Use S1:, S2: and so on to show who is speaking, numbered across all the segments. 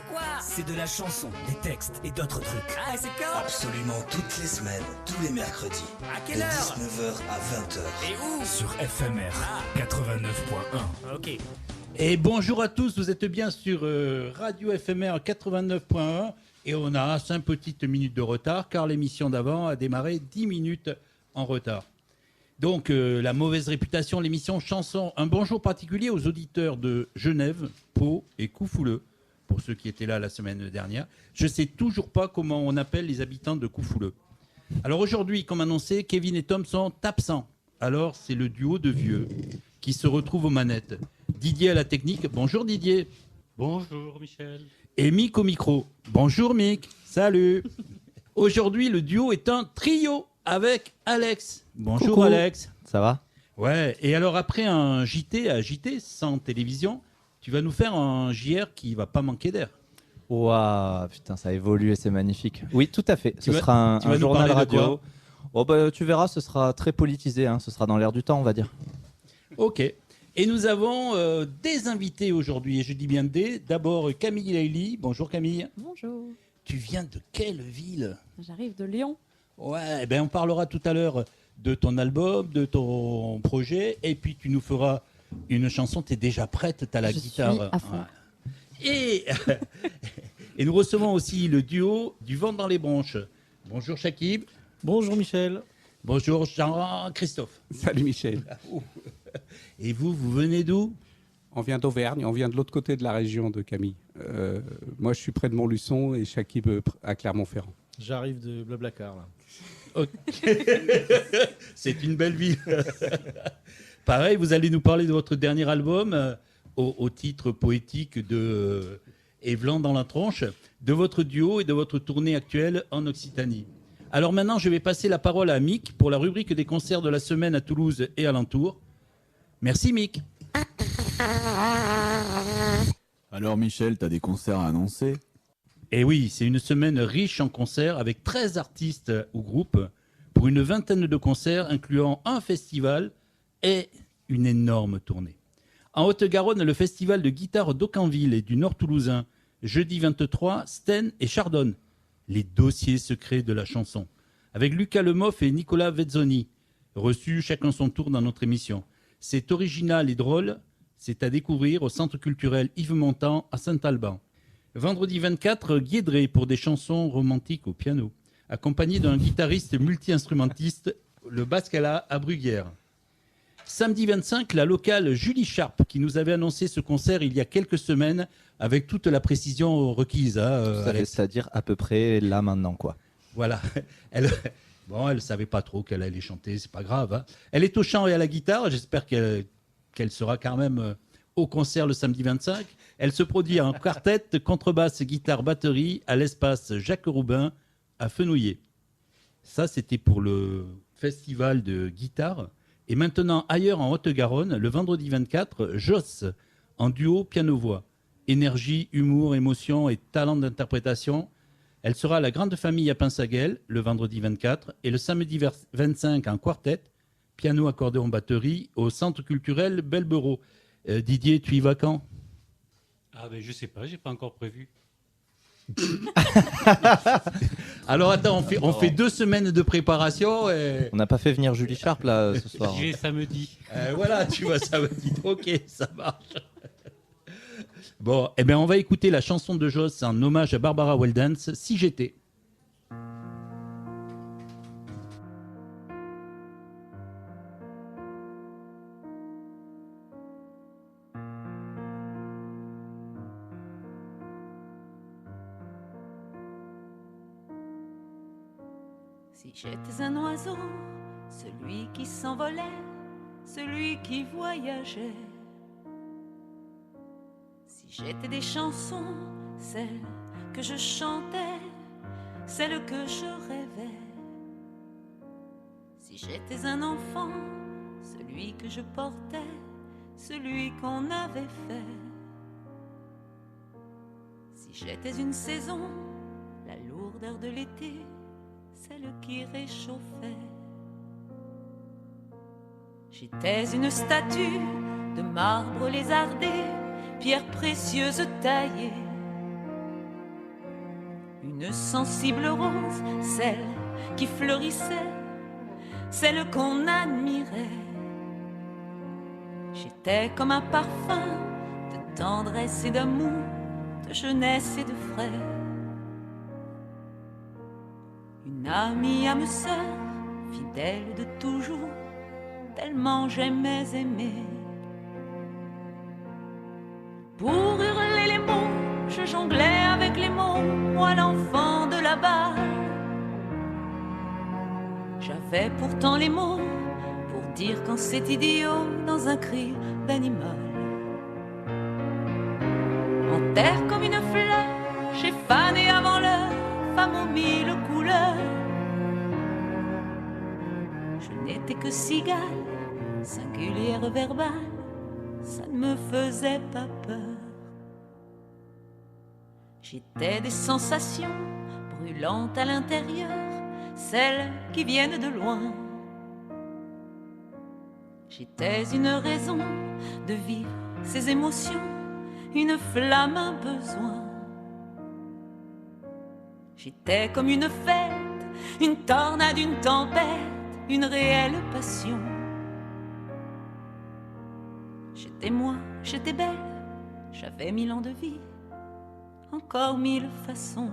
S1: quoi?
S2: C'est de la chanson, des textes et d'autres trucs.
S1: Ah, c'est quand?
S3: Absolument toutes les semaines, tous les mercredis.
S1: À quelle
S3: de
S1: heure?
S3: 19h à 20h.
S1: Et où?
S2: Sur FMR 89.1.
S1: Ok.
S4: Et bonjour à tous, vous êtes bien sur Radio FMR 89.1 et on a 5 petites minutes de retard car l'émission d'avant a démarré 10 minutes en retard. Donc la mauvaise réputation, l'émission chanson. Un bonjour particulier aux auditeurs de Genève, Pau et Coufouleux, pour ceux qui étaient là la semaine dernière. Je ne sais toujours pas comment on appelle les habitants de Coufouleux. Alors aujourd'hui, comme annoncé, Kevin et Tom sont absents. Alors c'est le duo de vieux qui se retrouve aux manettes. Didier à la technique. Bonjour Didier.
S5: Bonjour Michel.
S4: Et Mick au micro. Bonjour Mick. Salut. Aujourd'hui, le duo est un trio avec Alex. Bonjour
S5: Coucou.
S4: Alex.
S5: Ça va?
S4: Ouais, et alors après un JT à JT sans télévision, tu vas nous faire un JR qui va pas manquer d'air.
S5: Waouh, putain, ça a évolué, c'est magnifique. Oui, tout à fait.
S4: Tu vas
S5: sera un
S4: nous
S5: journal
S4: parler de
S5: radio. Oh, bah, tu verras, ce sera très politisé. Hein. Ce sera dans l'air du temps, on va dire.
S4: Ok. Et nous avons des invités aujourd'hui, et je dis bien des. D'abord Camille Laili. Bonjour Camille.
S6: Bonjour,
S4: Tu viens de quelle ville?
S6: j'arrive de Lyon.
S4: Ouais, ben on parlera tout à l'heure de ton album, de ton projet, et puis tu nous feras une chanson. Tu es déjà prête, tu as la
S6: Je
S4: guitare.
S6: suis à fond.
S4: Ouais. Et nous recevons aussi le duo du vent dans les branches. Bonjour Shakib.
S7: Bonjour Michel.
S4: Bonjour Jean-Christophe.
S7: Salut Michel.
S4: Et vous venez d'où?
S7: On vient d'Auvergne, on vient de l'autre côté de la région de Camille. Moi je suis près de Montluçon et Chakib à Clermont-Ferrand.
S8: J'arrive de Blablacar là.
S4: Ok. C'est une belle ville. Pareil, vous allez nous parler de votre dernier album au titre poétique de Évlan dans la tronche, de votre duo et de votre tournée actuelle en Occitanie. Alors maintenant, je vais passer la parole à Mick pour la rubrique des concerts de la semaine à Toulouse et alentour. Merci Mick.
S9: Alors Michel, t'as des concerts à annoncer?
S4: Et oui, c'est une semaine riche en concerts avec 13 artistes ou groupes pour une vingtaine de concerts incluant un festival et une énorme tournée. En Haute-Garonne, le festival de guitare d'Aucanville et du Nord toulousain, jeudi 23, Sten et Chardonne, les dossiers secrets de la chanson, avec Lucas Lemoff et Nicolas Vezzoni, reçus chacun son tour dans notre émission. C'est original et drôle, c'est à découvrir au Centre culturel Yves Montand à Saint-Alban. Vendredi 24, Guédré pour des chansons romantiques au piano, accompagné d'un guitariste multi-instrumentiste, le Bascala à Bruguière. Samedi 25, la locale Julie Sharp qui nous avait annoncé ce concert il y a quelques semaines avec toute la précision requise.
S5: C'est-à-dire à peu près là maintenant, quoi.
S4: Voilà. Elle savait pas trop qu'elle allait chanter, c'est pas grave. Hein. Elle est au chant et à la guitare. J'espère qu'elle sera quand même au concert le samedi 25. Elle se produit en quartet, contrebasse, guitare, batterie à l'espace Jacques Roubin à Fenouillet. Ça, c'était pour le festival de guitare. Et maintenant, ailleurs en Haute-Garonne, le vendredi 24, Joss en duo piano-voix. Énergie, humour, émotion et talent d'interprétation. Elle sera à la Grande Famille à Pinsaguel le vendredi 24 et le samedi 25 en quartet, piano, accordéon, batterie au Centre culturel Belberot. Didier, tu y vas quand?
S8: Ah ben je sais pas, j'ai pas encore prévu.
S4: Alors attends, on fait 2 semaines de préparation. Et...
S5: On n'a pas fait venir Julie Sharp là ce soir.
S8: J'y vais samedi.
S4: Voilà, tu vois, ça me dit. Ok, ça marche. Bon, eh bien, on va écouter la chanson de Joss en hommage à Barbara Weldens, Si j'étais.
S10: Si j'étais un oiseau, celui qui s'envolait, celui qui voyageait. Si j'étais des chansons, celles que je chantais, celles que je rêvais. Si j'étais un enfant, celui que je portais, celui qu'on avait fait. Si j'étais une saison, la lourdeur de l'été, celle qui réchauffait. J'étais une statue de marbre lézardé, pierre précieuse taillée. une sensible rose, celle qui fleurissait, celle qu'on admirait. J'étais comme un parfum de tendresse et d'amour, de jeunesse et de frais. Une amie âme sœur, fidèle de toujours, tellement j'aimais aimer. Pour hurler les mots, je jonglais avec les mots, moi l'enfant de la balle. J'avais pourtant les mots pour dire quand c'est idiot dans un cri d'animal. En terre comme une fleur, j'ai fané avant l'heure, femme aux mille couleurs. Je n'étais que cigale, singulière verbale, ça ne me faisait pas peur. J'étais des sensations brûlantes à l'intérieur, celles qui viennent de loin. J'étais une raison de vivre ces émotions, une flamme, un besoin. J'étais comme une fête, une tornade, une tempête, une réelle passion. J'étais moi, j'étais belle, j'avais 1000 ans de vie, encore 1000 façons.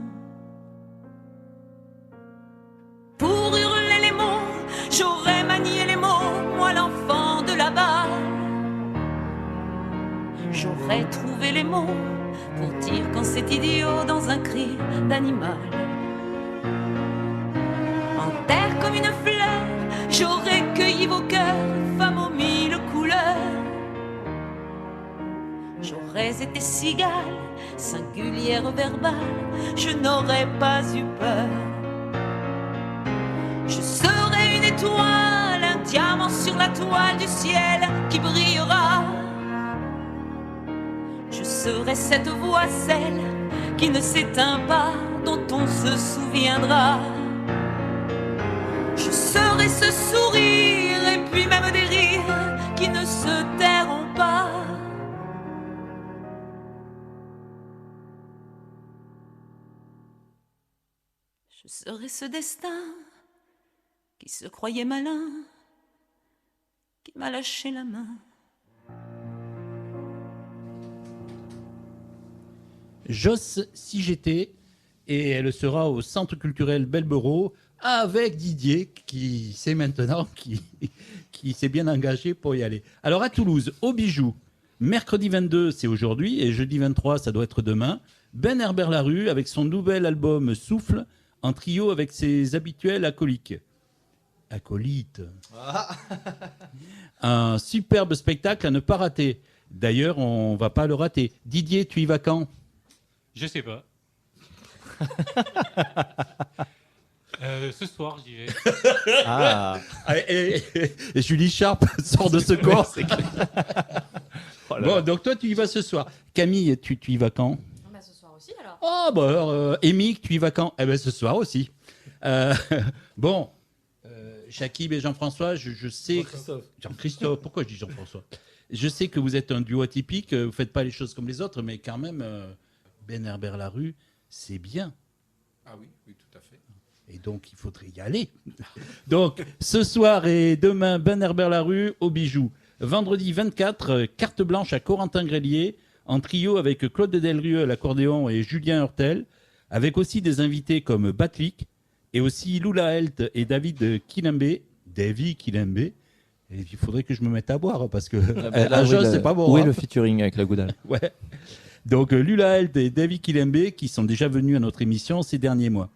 S10: Pour hurler les mots, j'aurais manié les mots, moi l'enfant de la balle. J'aurais trouvé les mots pour dire quand c'est idiot dans un cri d'animal. En terre comme une fleur, j'aurais cueilli vos cœurs, femmes aux 1000 couleurs. J'aurais été cigale, singulière verbale, je n'aurais pas eu peur. Je serai une étoile, un diamant sur la toile du ciel qui brillera. Je serai cette voix, celle qui ne s'éteint pas, dont on se souviendra. Je serai ce sourire et puis même des rires qui ne se tairont pas. Je serai ce destin qui se croyait malin, qui m'a lâché la main.
S4: Joss si j'étais, et elle sera au Centre culturel Belberot avec Didier qui sait maintenant, qui s'est bien engagé pour y aller. Alors à Toulouse, au Bijou, mercredi 22 c'est aujourd'hui et jeudi 23 ça doit être demain, Ben Herbert Larue avec son nouvel album Souffle en trio avec ses habituels acolytes. Un superbe spectacle à ne pas rater. D'ailleurs, on va pas le rater. Didier, tu y vas quand ?
S8: Je sais pas. Ce soir, j'y vais.
S5: Ah.
S4: Et Julie Sharp sort de ce corps. Bon, donc toi, tu y vas ce soir. Camille, tu y vas quand ?
S1: Bah, ce soir aussi, alors.
S4: Oh, bah alors, Émique, tu y vas quand ? Eh bien, ce soir aussi. Bon, Shakib et Jean-François, je sais... Jean-Christophe, pourquoi je dis Jean-François ? Je sais que vous êtes un duo atypique, vous ne faites pas les choses comme les autres, mais quand même, Ben Herbert Larue, c'est bien.
S7: Ah oui, oui, tout à fait.
S4: Et donc, il faudrait y aller. Donc, ce soir et demain, Ben Herbert Larue au Bijou. Vendredi 24, carte blanche à Corentin-Grélier, en trio avec Claude Delrieux à l'accordéon et Julien Hurtel, avec aussi des invités comme Batlik, et aussi Lula Helt et David Kilembe. Et il faudrait que je me mette à boire, parce que la chose, c'est pas bon.
S5: Où
S4: hein.
S5: est le featuring avec la Goudal ?
S4: Ouais. Donc Lula Helt et David Kilembe qui sont déjà venus à notre émission ces derniers mois.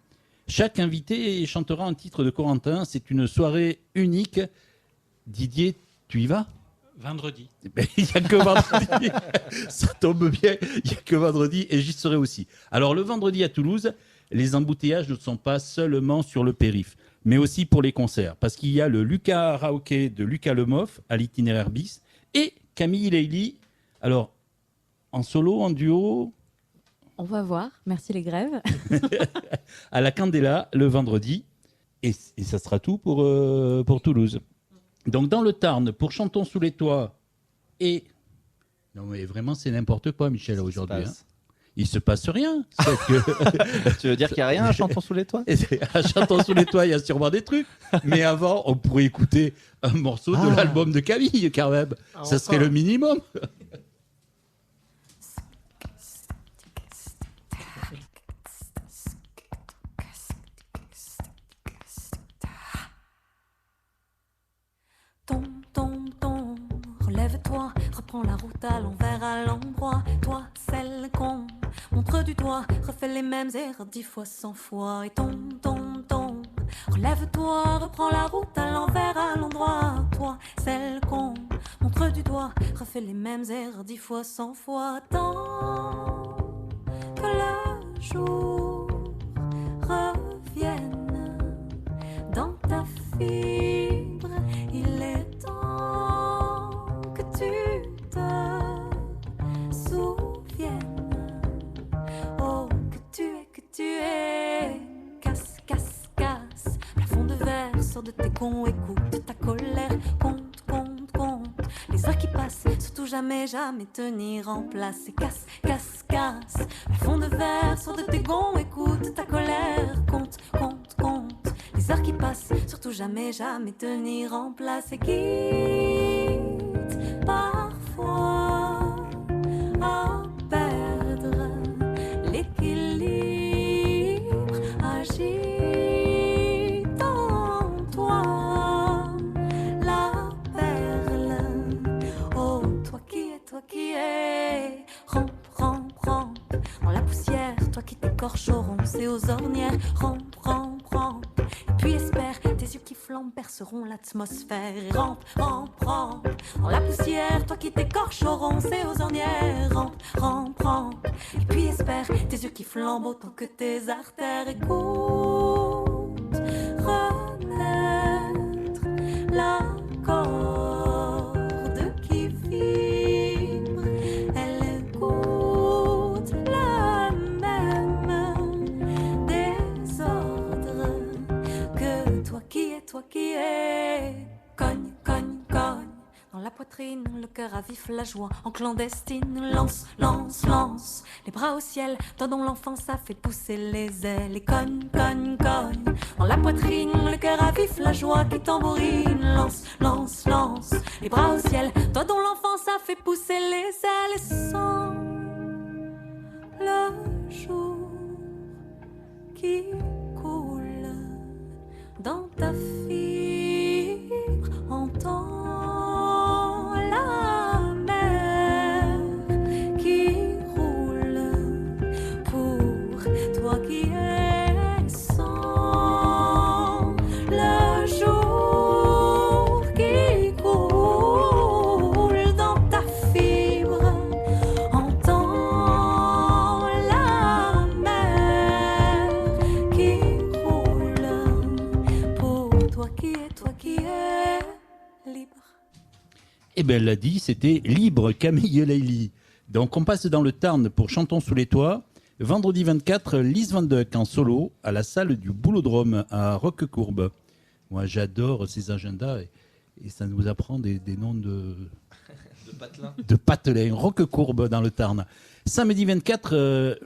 S4: Chaque invité chantera un titre de Corentin. C'est une soirée unique. Didier, tu y vas ?
S8: Vendredi.
S4: Ben, il n'y a que vendredi. Ça tombe bien. Il n'y a que vendredi et j'y serai aussi. Alors le vendredi à Toulouse, les embouteillages ne sont pas seulement sur le périph', mais aussi pour les concerts. Parce qu'il y a le Lucas Karaoké de Lucas Lemoff à l'itinéraire bis et Camille Leili. Alors, en solo, en duo,
S1: On va voir. Merci les grèves.
S4: à la Candela le vendredi. Et ça sera tout pour Toulouse. Donc dans le Tarn, pour Chantons sous les toits et... Non mais vraiment c'est n'importe quoi Michel aujourd'hui. Hein. il se passe rien. C'est que
S5: Tu veux dire qu'il n'y a rien à Chantons sous les toits?
S4: à Chantons sous les toits, il y a sûrement des trucs. Mais avant, on pourrait écouter un morceau de l'album de Camille, quand même. Ça serait le minimum.
S10: Tombe, relève-toi, reprends la route à l'envers, à l'endroit. Toi, celle qu'on montre du doigt, refais les mêmes erreurs 10 fois, 100 fois. Et tombe, relève-toi, reprends la route à l'envers, à l'endroit. Toi, celle qu'on montre du doigt, refais les mêmes erreurs 10 fois, 100 fois. Tant que le jour revienne dans ta fibre, il est temps que tu te souviennes. Oh, que tu es. Casse, casse, casse. Plafond de verre, sors de tes gonds, écoute ta colère. Compte. Les heures qui passent, surtout jamais tenir en place. Et casse, casse, casse. Plafond de verre, sors de tes gonds, écoute ta colère. Compte. Les heures qui passent, surtout jamais tenir en place. Et quitte parfois à perdre l'équilibre. Agite en toi la perle. Oh, toi qui es. Rampe dans la poussière. Toi qui t'écorches aux ronces et aux ornières. Rampe. Et puis espère, tes yeux qui flambent perceront l'atmosphère. Et rampe dans la poussière. Toi qui t'écorches aux ronces et aux ornières. Rampe. Et puis espère, tes yeux qui flambent autant que tes artères. Écoute, renaître la corde qui vibre. Elle écoute le même désordre que toi qui es. Cogne. Dans la poitrine, le cœur à vif, la joie en clandestine. Lance. Les bras au ciel, toi dont l'enfance a fait pousser les ailes. Et cogne. Dans la poitrine, le cœur à vif, la joie qui tambourine. Lance. Les bras au ciel, toi dont l'enfance a fait pousser les ailes. Et sans le jour qui coule dans ta fibre, entends la mer qui roule pour toi qui es sans le jour qui coule dans ta fibre, entends la mer qui roule pour toi qui es libre.
S4: Eh bien, elle l'a dit, c'était Libre, Camille Leili. Donc, on passe dans le Tarn pour Chantons sous les toits. Vendredi 24, Lise Van Duck en solo à la salle du Boulodrome à Roquecourbe. Moi, j'adore ces agendas et ça nous apprend des noms de patelins. Roquecourbe dans le Tarn. Samedi 24,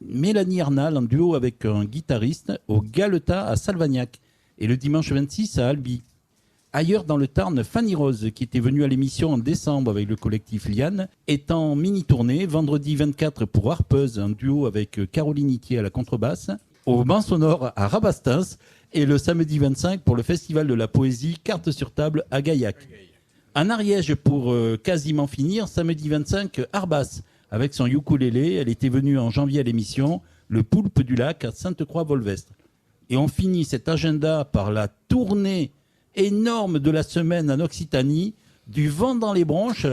S4: Mélanie Arnal en duo avec un guitariste au Galeta à Salvagnac. Et le dimanche 26 à Albi. Ailleurs dans le Tarn, Fanny Rose, qui était venue à l'émission en décembre avec le collectif Liane, est en mini-tournée. Vendredi 24 pour Harpeuse, un duo avec Caroline Itier à la contrebasse, au Banc Sonore à Rabastens, et le samedi 25 pour le Festival de la Poésie Carte sur Table à Gaillac. En Ariège, pour quasiment finir, samedi 25, Arbas, avec son ukulélé. Elle était venue en janvier à l'émission, Le Poulpe du Lac à Sainte-Croix-Volvestre. Et on finit cet agenda par la tournée énorme de la semaine en Occitanie, du vent dans les branches.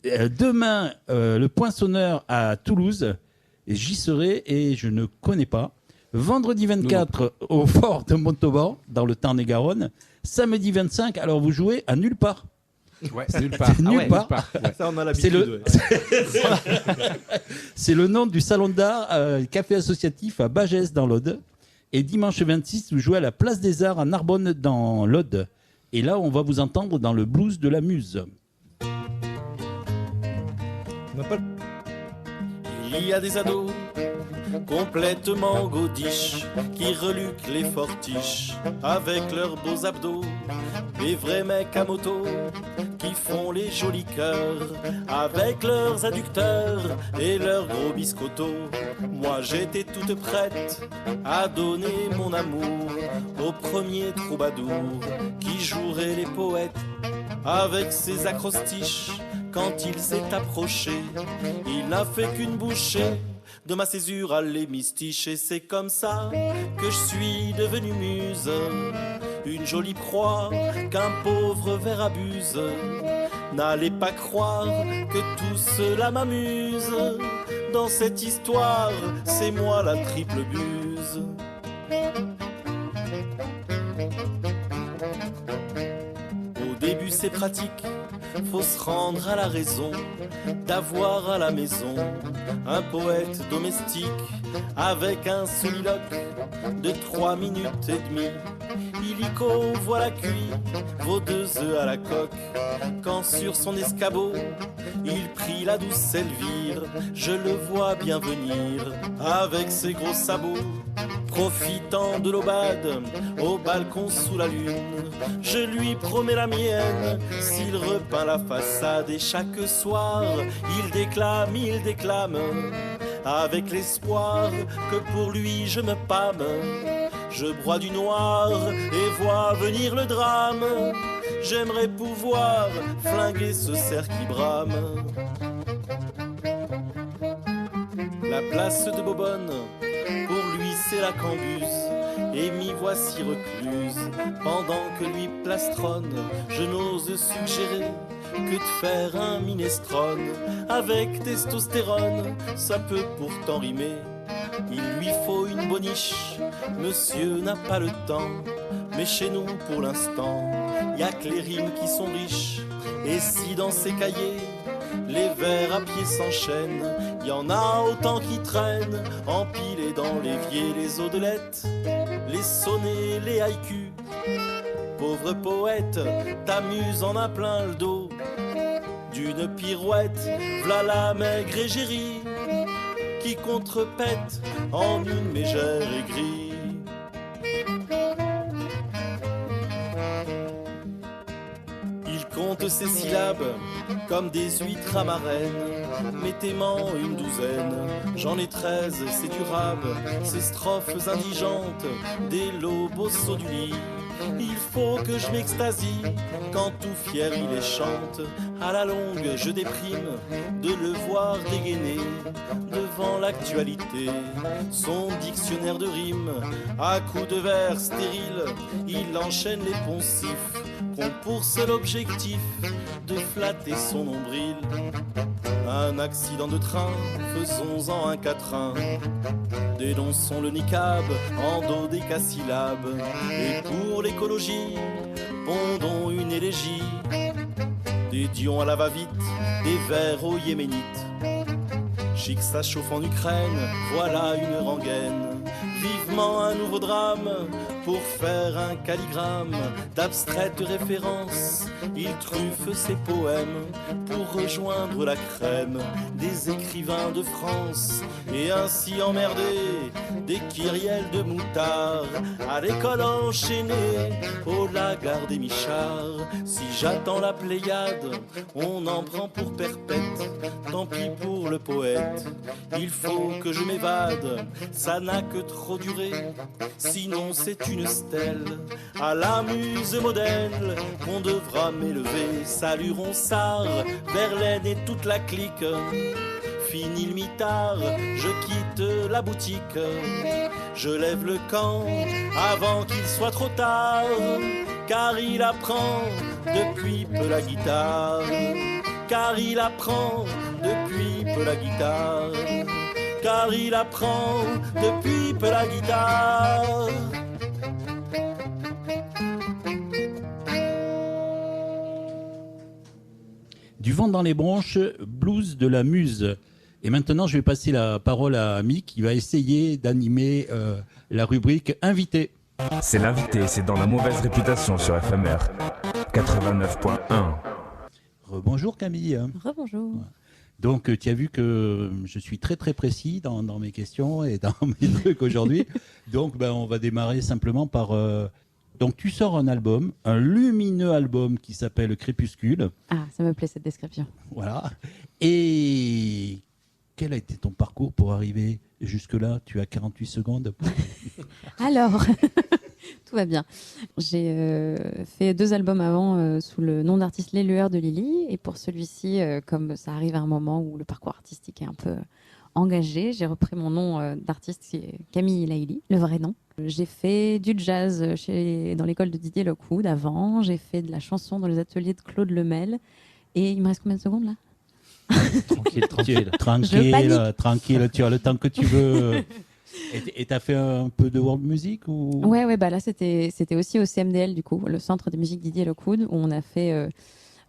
S4: Demain, le Poinçonneur à Toulouse. Et j'y serai et je ne connais pas. Vendredi 24 au Fort de Montauban, dans le Tarn-et-Garonne. Samedi 25, alors vous jouez à nulle part.
S7: Ouais, nulle part.
S4: Nulle part.
S7: Ouais.
S5: Ça, on a l'habitude.
S4: C'est le nom du salon d'art café associatif à Bagès dans l'Aude. Et dimanche 26, vous jouez à la Place des Arts à Narbonne dans l'Aude. Et là, on va vous entendre dans le blues de la Muse.
S6: Il Il y a des ados complètement godiches qui reluquent les fortiches avec leurs beaux abdos. Des vrais mecs à moto qui font les jolis cœurs avec leurs adducteurs et leurs gros biscottos. Moi j'étais toute prête à donner mon amour au premier troubadour qui jouerait les poètes avec ses acrostiches. Quand il s'est approché, il n'a fait qu'une bouchée de ma césure à l'hémistiche. Et c'est comme ça que je suis devenue muse, une jolie proie qu'un pauvre ver abuse. N'allez pas croire que tout cela m'amuse. Dans cette histoire, c'est moi la triple buse. Au début c'est pratique, faut se rendre à la raison d'avoir à la maison un poète domestique avec un soliloque de 3 minutes et demie. Illico, voilà cuit, vos 2 œufs à la coque. Quand sur son escabeau, il prit la douce Elvire, je le vois bien venir avec ses gros sabots. Profitant de l'aubade, au balcon sous la lune, je lui promets la mienne, s'il repeint la façade. Et chaque soir, il déclame, avec l'espoir que pour lui je me pâme. Je broie du noir et vois venir le drame. J'aimerais pouvoir flinguer ce cerf qui brame. La place de Bobonne, pour lui c'est la Cambuse. Et m'y voici recluse, pendant que lui plastronne. Je n'ose suggérer que de faire un minestrone avec testostérone, ça peut pourtant rimer. Il lui faut une boniche, monsieur n'a pas le temps. Mais chez nous pour l'instant, y a que les rimes qui sont riches. Et si dans ces cahiers, les vers à pied s'enchaînent, y en a autant qui traînent, empilés dans l'évier, les odelettes, les sonnets, les haïkus. Pauvre poète, t'amuses en a plein le dos. D'une pirouette, v'là la maigre égérie qui contrepète en une mégère aigrie. Il compte ses syllabes comme des huîtres à marraine. Mettez-m'en une douzaine, j'en ai 13, c'est durable. Ces strophes indigentes, des lobos sauts du lit. Il faut que je m'extasie quand tout fier il les chante. À la longue je déprime de le voir dégainer devant l'actualité. Son dictionnaire de rimes à coups de vers stériles, il enchaîne les poncifs qu'ont pour seul objectif de flatter son nombril. Un accident de train, faisons-en un quatrain. Dénonçons le niqab en dodécasyllabes. Et pour l'écologie, pondons une élégie. Dédions à la va-vite des vers aux Yéménites. Chic ça chauffe en Ukraine, voilà une rengaine. Vivement un nouveau drame pour faire un calligramme d'abstraites références. Il truffe ses poèmes pour rejoindre la crème des écrivains de France et ainsi emmerder des kyrielles de moutard à l'école enchaînée au lagar des michards. Si j'attends la Pléiade, on en prend pour perpète. Tant pis pour le poète, il faut que je m'évade. Ça n'a que trop duré, sinon c'est une stèle à la muse modèle qu'on devra m'élever. Salut Ronsard, Verlaine et toute la clique. Fini le mitard, je quitte la boutique. Je lève le camp avant qu'il soit trop tard, car il apprend depuis peu la guitare. Car il apprend depuis peu la guitare. Car il apprend depuis peu la guitare.
S4: Du vent dans les branches, blues de la muse. Et maintenant, je vais passer la parole à Ami qui va essayer d'animer la rubrique invité.
S11: C'est l'invité, c'est dans la mauvaise réputation sur FMR 89.1.
S4: Rebonjour Camille.
S1: Rebonjour.
S4: Donc, tu as vu que je suis très très précis dans mes questions et dans mes trucs aujourd'hui. Donc, on va démarrer simplement par... Donc, tu sors un album, un lumineux album qui s'appelle Crépuscule.
S1: Ah, ça me plaît cette description.
S4: Voilà. Et quel a été ton parcours pour arriver jusque-là? Tu as 48 secondes.
S1: Alors, tout va bien. J'ai fait 2 albums avant sous le nom d'artiste Les Lueurs de Lily. Et pour celui-ci, comme ça arrive à un moment où le parcours artistique est un peu engagé, j'ai repris mon nom d'artiste qui est Camille Laïli, le vrai nom. J'ai fait du jazz dans l'école de Didier Lockwood avant. J'ai fait de la chanson dans les ateliers de Claude Lemel. Et il me reste combien de secondes là?
S5: Tranquille.
S4: Tranquille, tu as le temps que tu veux. Et tu as fait un peu de world music ou...
S1: Ouais, là c'était aussi au CMDL du coup, le centre des musiques Didier Lockwood, où on a fait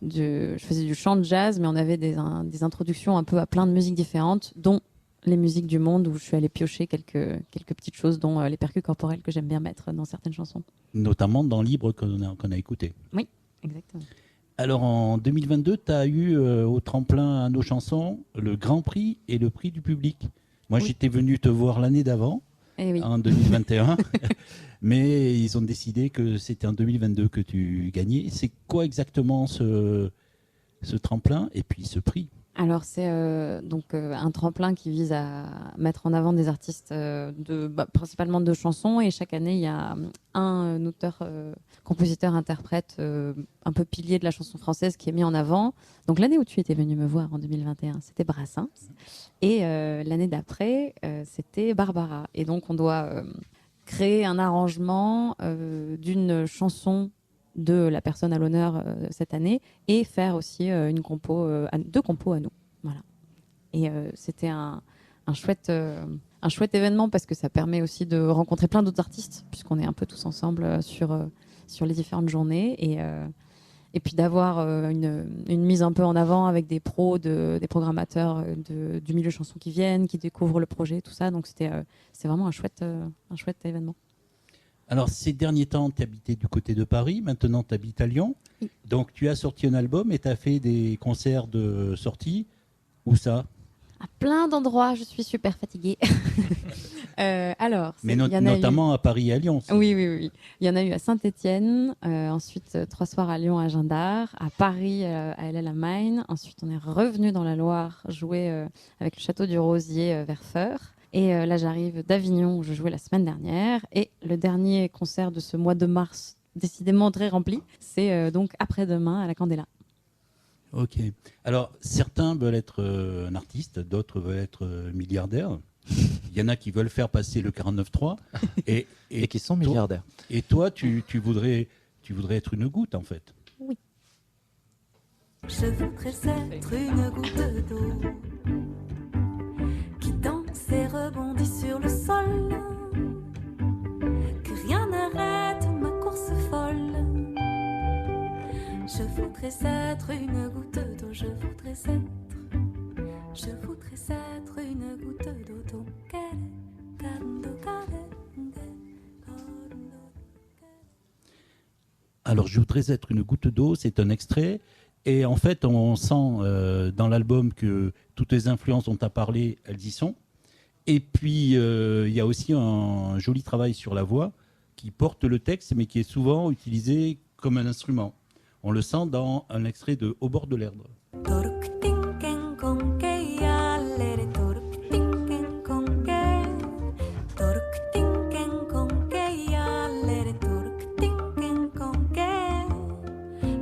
S1: je faisais du chant de jazz, mais on avait des introductions un peu à plein de musiques différentes, dont les musiques du monde, où je suis allée piocher quelques petites choses, dont les percus corporels que j'aime bien mettre dans certaines chansons.
S4: Notamment dans Libre qu'on a écouté.
S1: Oui, exactement.
S4: Alors en 2022, tu as eu au tremplin à nos chansons le Grand Prix et le prix du public. Moi, j'étais venu te voir l'année d'avant, en 2021, mais ils ont décidé que c'était en 2022 que tu gagnais. C'est quoi exactement ce tremplin et puis ce prix?
S1: Alors c'est un tremplin qui vise à mettre en avant des artistes principalement de chansons, et chaque année il y a un auteur, compositeur, interprète un peu pilier de la chanson française qui est mis en avant. Donc l'année où tu étais venu me voir en 2021, c'était Brassens, et l'année d'après c'était Barbara. Et donc on doit créer un arrangement d'une chanson de la personne à l'honneur cette année, et faire aussi deux compos à nous. Voilà. Et c'était un chouette événement, parce que ça permet aussi de rencontrer plein d'autres artistes, puisqu'on est un peu tous ensemble sur les différentes journées, et puis d'avoir une mise un peu en avant avec des pros, des programmateurs du milieu chanson qui viennent, qui découvrent le projet, tout ça. Donc c'est vraiment un chouette événement.
S4: Alors, ces derniers temps, tu habitais du côté de Paris, maintenant tu habites à Lyon.
S1: Oui.
S4: Donc, tu as sorti un album et tu as fait des concerts de sortie. Où ça?
S1: À plein d'endroits, je suis super fatiguée.
S4: Mais notamment à Paris et à Lyon.
S1: Oui. Il y en a eu à Saint-Étienne, ensuite 3 soirs à Lyon, à Jeanne-d'Arc, à Paris, à LL à Maine. Ensuite, on est revenu dans la Loire jouer avec le Château du Rosier vers Feur. Et là, j'arrive d'Avignon, où je jouais la semaine dernière. Et le dernier concert de ce mois de mars, décidément très rempli, c'est donc après-demain à la Candela.
S4: Ok. Alors, certains veulent être un artiste, d'autres veulent être milliardaires. Il y en a qui veulent faire passer le 49.3. Et
S5: qui sont milliardaires.
S4: Et toi, tu voudrais être une goutte, en fait.
S1: Oui.
S10: Je voudrais être une goutte d'eau qui danse et rebondit sur le sol, que rien n'arrête ma course folle. Je voudrais être une goutte d'eau, je voudrais être une goutte d'eau.
S4: Alors, je voudrais être une goutte d'eau, c'est un extrait. Et en fait, on sent dans l'album que toutes les influences dont tu as parlé, elles y sont. Et puis, il y a aussi un joli travail sur la voix qui porte le texte, mais qui est souvent utilisé comme un instrument. On le sent dans un extrait de Au bord de l'Erdre.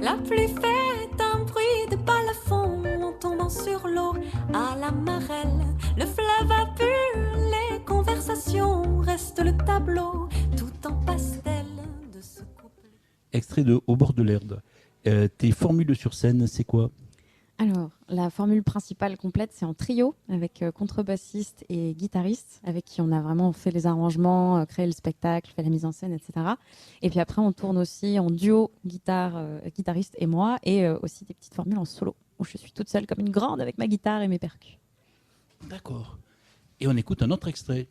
S10: La pluie fait un bruit de balafon en tombant sur l'eau à la marelle. Le fleuve a bu, les conversations restent le tableau tout en pastel de ce couple.
S4: Extrait de Au bord de l'Erdre. Tes formules sur scène, c'est quoi?
S1: Alors, la formule principale complète, c'est en trio, avec contrebassiste et guitariste, avec qui on a vraiment fait les arrangements, créé le spectacle, fait la mise en scène, etc. Et puis après, on tourne aussi en duo guitariste et moi, et aussi des petites formules en solo, où je suis toute seule comme une grande avec ma guitare et mes percus.
S4: D'accord. Et on écoute un autre extrait.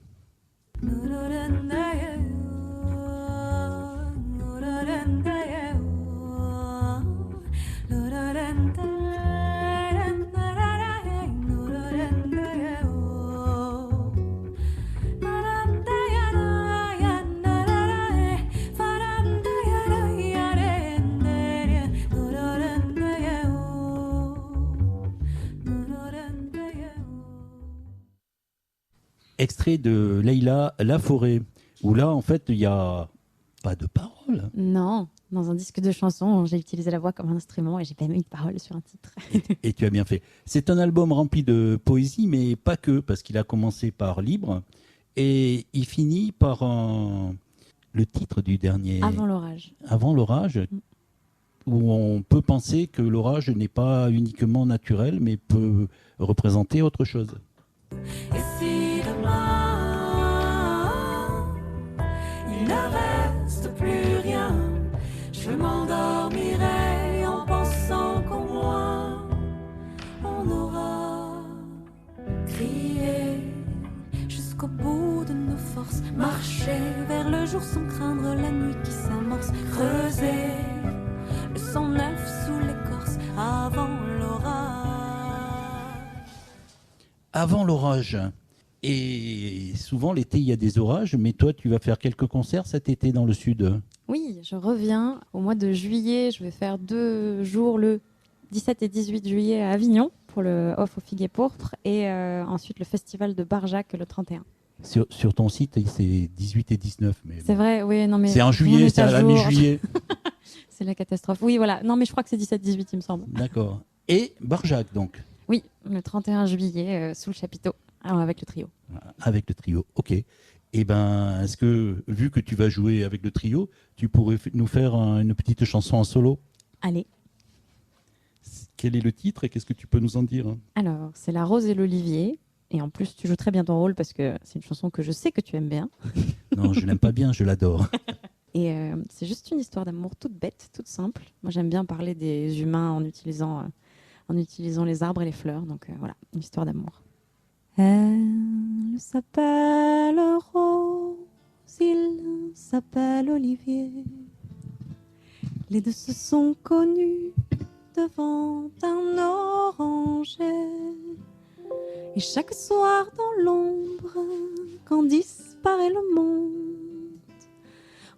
S4: extrait de Leïla Laforêt, où là, en fait, il n'y a pas de paroles.
S1: Non, dans un disque de chansons, j'ai utilisé la voix comme un instrument et j'ai pas mis de paroles sur un titre.
S4: Et tu as bien fait. C'est un album rempli de poésie, mais pas que, parce qu'il a commencé par Libre et il finit par le titre du dernier.
S1: Avant l'orage.
S4: Avant l'orage, où on peut penser que l'orage n'est pas uniquement naturel, mais peut représenter autre chose.
S10: Et si demain il ne reste plus rien, je m'endormirai en pensant qu'au moins on aura crié jusqu'au bout de nos forces, marcher vers le jour sans craindre la nuit qui s'amorce, creuser le sang neuf sous l'écorce avant l'orage.
S4: Avant l'orage. Et souvent, l'été, il y a des orages, mais toi, tu vas faire quelques concerts cet été dans le sud.
S1: Oui, je reviens au mois de juillet. Je vais faire 2 jours le 17 et 18 juillet à Avignon pour le Off au Figues et Pourpres et ensuite le festival de Barjac le 31.
S4: Sur ton site, c'est 18 et 19. Mais
S1: C'est vrai, oui, non mais...
S4: c'est en
S1: tout le monde
S4: juillet,
S1: est
S4: c'est à la
S1: jour.
S4: mi-juillet.
S1: C'est la catastrophe. Oui, voilà. Non mais je crois que c'est 17-18, il me semble.
S4: D'accord. Et Barjac, donc.
S1: Oui, le 31 juillet, sous le chapiteau, avec le trio.
S4: Avec le trio, ok. Eh ben, est-ce que, vu que tu vas jouer avec le trio, tu pourrais nous faire une petite chanson en solo?
S1: Allez.
S4: Quel est le titre et qu'est-ce que tu peux nous en dire?
S1: Alors, c'est La Rose et l'Olivier. Et en plus, tu joues très bien ton rôle parce que c'est une chanson que je sais que tu aimes bien.
S4: Non, je l'aime pas bien, je l'adore.
S1: Et c'est juste une histoire d'amour toute bête, toute simple. Moi, j'aime bien parler des humains en utilisant les arbres et les fleurs. Donc voilà, une histoire d'amour. Elle s'appelle Rose, il s'appelle Olivier. Les deux se sont connus devant un oranger. Et chaque soir dans l'ombre, quand disparaît le monde,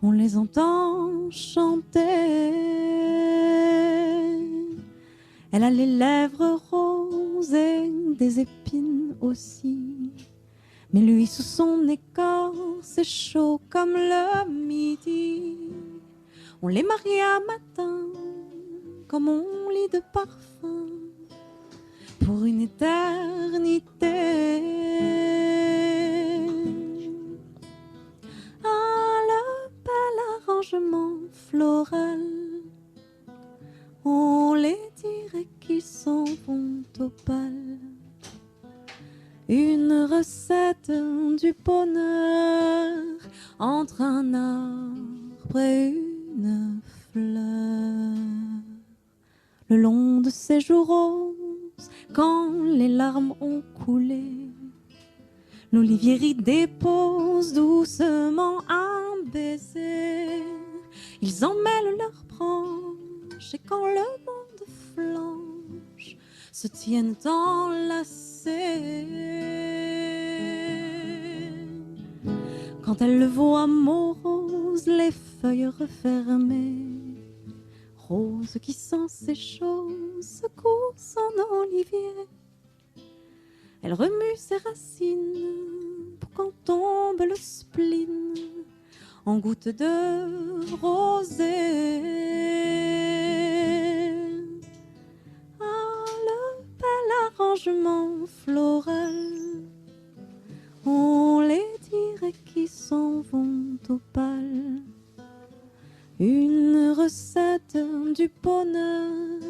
S1: on les entend chanter. Elle a les lèvres roses et des épines aussi. Mais lui, sous son écorce, c'est chaud comme le midi. On les marie à matin, comme on lit de parfum, pour une éternité. Ah, le bel arrangement floral, on les dirait qu'ils s'en vont au bal. Une recette du bonheur entre un arbre et une fleur. Le long de ces jours roses, quand les larmes ont coulé, l'olivier dépose doucement un baiser. Ils emmêlent leurs branches et quand le monde flanche, se tiennent enlacés. Quand elle le voit morose, les feuilles refermées, Rose qui sent ces choses secoue son olivier. Elle remue ses racines pour quand tombe le spleen en gouttes de rosée. Ah, le bel arrangement floral, on les dirait qui s'en vont au bal. Une recette du bonheur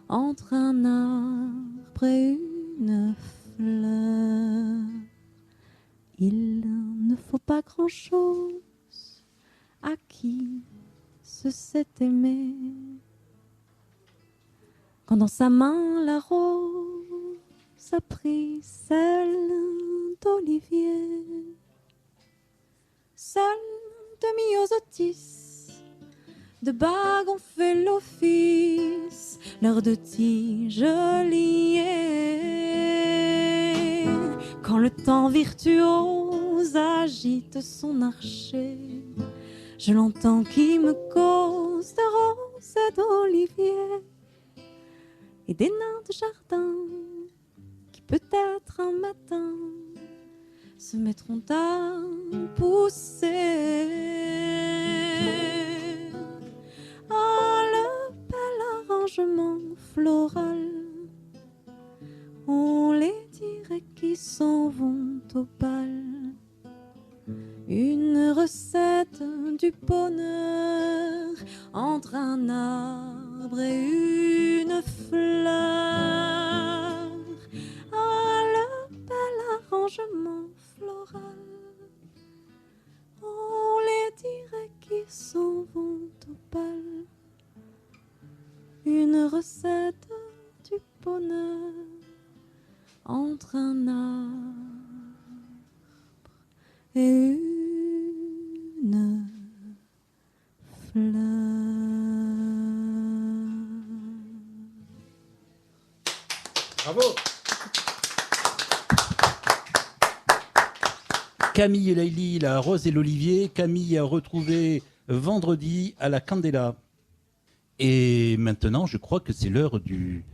S1: entre un arbre et une fleur. Il ne faut pas grand-chose à qui se sait aimer. Quand dans sa main la rose a pris celle d'Olivier, seul demi-osotis de bagues ont fait l'office, l'heure de tige liée. Quand le temps virtuose agite son archer, je l'entends qui me cause de roses et d'olivier et des nains de jardin qui peut-être un matin se mettront à pousser. Ah, le bel arrangement floral, on les dirait qui s'en vont au bal. Une recette du bonheur entre un arbre et une fleur. Ah, le bel arrangement floral, on les dirait qui s'en vont au bal. Une recette du bonheur entre un arbre et une fleur.
S4: Bravo. Camille et Laïli, la rose et l'olivier. Camille a retrouvé vendredi à la Candela. Et maintenant, je crois que c'est l'heure du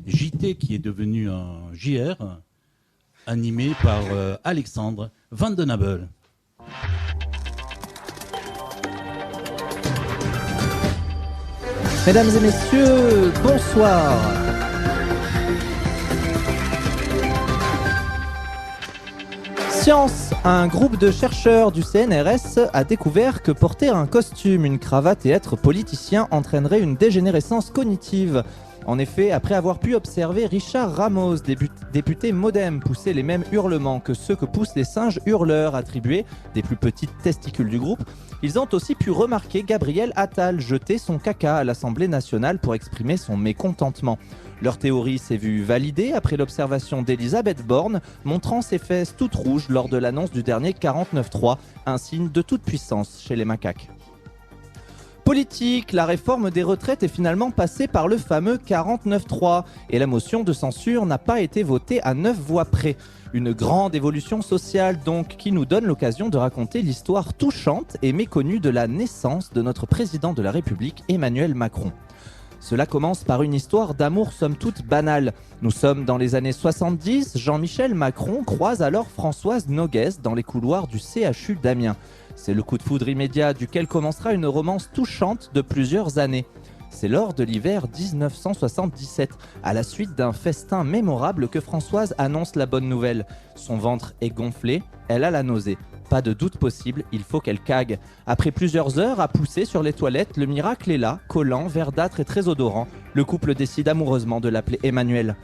S4: JT qui est devenu un JR, animé par Alexandre Van den Abel.
S5: Mesdames et messieurs, bonsoir. Science, un groupe de chercheurs du CNRS a découvert que porter un costume, une cravate et être politicien entraînerait une dégénérescence cognitive. En effet, après avoir pu observer Richard Ramos, député MoDem, pousser les mêmes hurlements que ceux que poussent les singes hurleurs attribués des plus petites testicules du groupe, ils ont aussi pu remarquer Gabriel Attal jeter son caca à l'Assemblée nationale pour exprimer son mécontentement. Leur théorie s'est vue validée après l'observation d'Elisabeth Borne, montrant ses fesses toutes rouges lors de l'annonce du dernier 49.3, un signe de toute puissance chez les macaques. Politique, la réforme des retraites est finalement passée par le fameux 49.3 et la motion de censure n'a pas été votée à 9 voix près. Une grande évolution sociale donc qui nous donne l'occasion de raconter l'histoire touchante et méconnue de la naissance de notre président de la République, Emmanuel Macron. Cela commence par une histoire d'amour somme toute banale. Nous sommes dans les années 70, Jean-Michel Macron croise alors Françoise Noguès dans les couloirs du CHU d'Amiens. C'est le coup de foudre immédiat duquel commencera une romance touchante de plusieurs années. C'est lors de l'hiver 1977, à la suite d'un festin mémorable que Françoise annonce la bonne nouvelle. Son ventre est gonflé, elle a la nausée. Pas de doute possible, il faut qu'elle cague. Après plusieurs heures à pousser sur les toilettes, le miracle est là, collant, verdâtre et très odorant. Le couple décide amoureusement de l'appeler Emmanuel.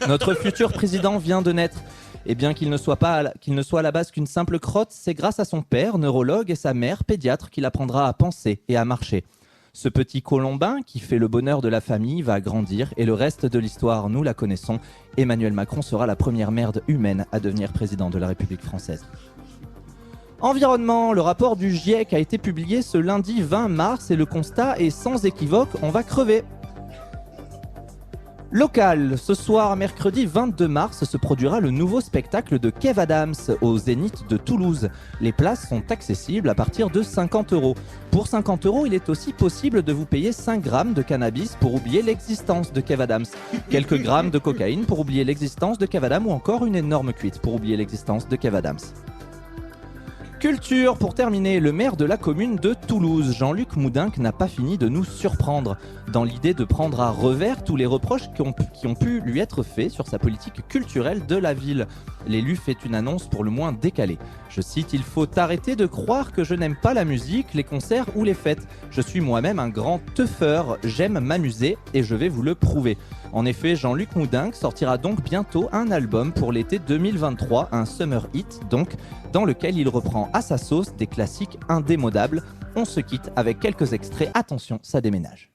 S5: Notre futur président vient de naître. Et bien qu'il ne soit à la base qu'une simple crotte, c'est grâce à son père, neurologue, et sa mère, pédiatre, qu'il apprendra à penser et à marcher. Ce petit colombin, qui fait le bonheur de la famille, va grandir et le reste de l'histoire, nous la connaissons. Emmanuel Macron sera la première merde humaine à devenir président de la République française. Environnement, le rapport du GIEC a été publié ce lundi 20 mars et le constat est sans équivoque, on va crever. Local, ce soir, mercredi 22 mars, se produira le nouveau spectacle de Kev Adams au Zénith de Toulouse. Les places sont accessibles à partir de 50 €. Pour 50 €, il est aussi possible de vous payer 5 grammes de cannabis pour oublier l'existence de Kev Adams, quelques grammes de cocaïne pour oublier l'existence de Kev Adams ou encore une énorme cuite pour oublier l'existence de Kev Adams. Culture, pour terminer, le maire de la commune de Toulouse, Jean-Luc Moudenc, n'a pas fini de nous surprendre dans l'idée de prendre à revers tous les reproches qui ont pu lui être faits sur sa politique culturelle de la ville. L'élu fait une annonce pour le moins décalée. Je cite « Il faut arrêter de croire que je n'aime pas la musique, les concerts ou les fêtes. Je suis moi-même un grand teufeur, j'aime m'amuser et je vais vous le prouver. » En effet, Jean-Luc Moudenc sortira donc bientôt un album pour l'été 2023, un summer hit donc, dans lequel il reprend à sa sauce des classiques indémodables. On se quitte avec quelques extraits. Attention, ça déménage.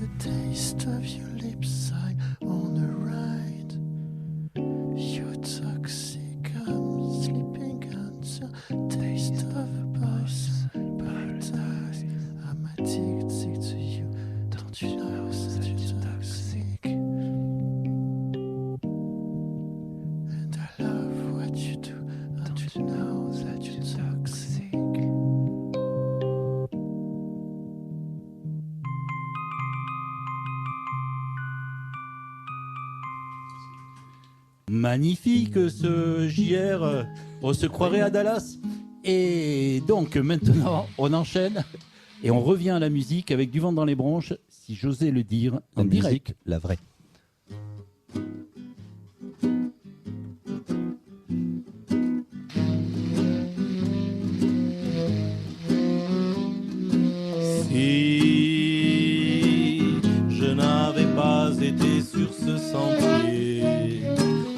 S12: The taste of your lips, I'm on a ride. You're toxic, I'm sleeping until taste of a boss. Paradise, I'm addicted to you. Don't you know that you're toxic? And I love what you do. Don't you know that you're toxic?
S4: Magnifique ce JR, on se croirait à Dallas. Et donc maintenant, on enchaîne et on revient à la musique avec Du vent dans les bronches, si j'osais le dire, en
S5: La
S4: direct.
S5: musique, la vraie.
S6: Si je n'avais pas été sur ce sentier,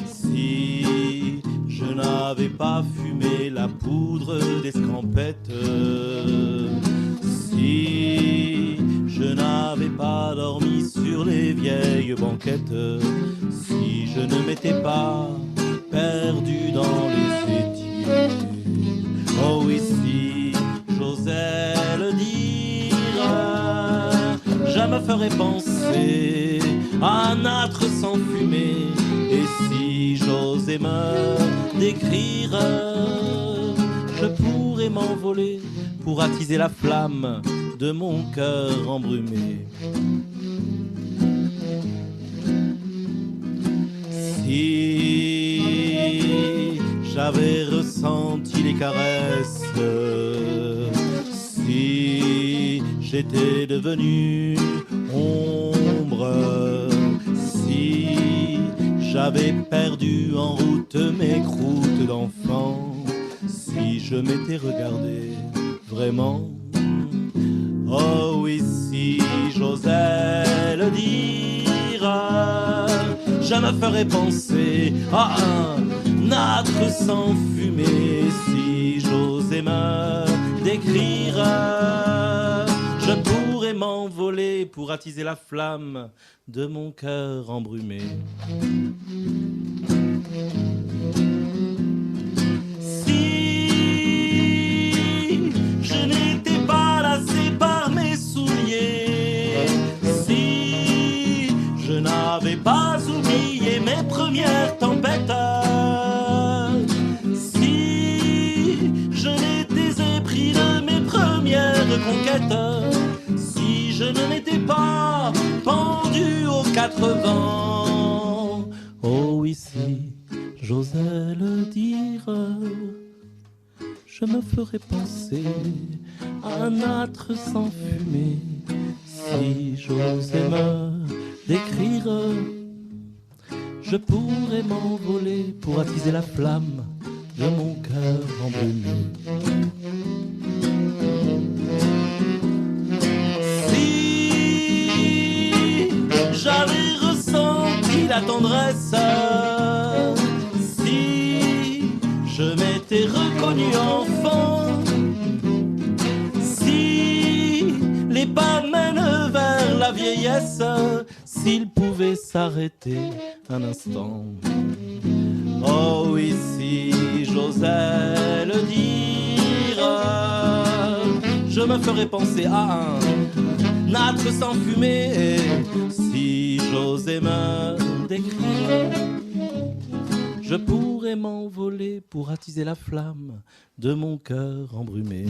S6: si je n'avais pas fumé la poudre d'escampette, si je n'avais pas dormi sur les vieilles banquettes, si je ne m'étais pas perdu dans les étiers, oh oui, si j'osais le dire, je me ferais penser à un âtre sans fumée. Et si j'osais me décrire, je pourrais m'envoler pour attiser la flamme de mon cœur embrumé. Si j'avais ressenti les caresses, si j'étais devenu ombre, si j'avais perdu en route mes croûtes d'enfant, si je m'étais regardé vraiment, oh oui, si j'osais le dire, je me ferais penser à un âtre sans fumée. Si j'osais me décrire, je pourrais m'envoler pour attiser la flamme de mon cœur embrumé. Si je n'étais pas lassé par mes souliers, si je n'avais pas oublié mes premières tempêtes, si je n'étais épris de mes premières conquêtes, si je ne m'étais pas pendu aux 4 vents, oh oui, si j'osais le dire, je me ferais penser à un âtre sans fumée. Si j'osais me décrire, je pourrais m'envoler pour attiser la flamme de mon cœur embrumé. Si j'avais ressenti la tendresse, si je m'étais reconnu enfant, si les pas mènent vers la vieillesse, s'ils pouvaient s'arrêter un instant, oh oui, si j'osais le dire, je me ferais penser à un âtre sans fumée. Si j'osais me décrire, je pourrais m'envoler pour attiser la flamme de mon cœur embrumé.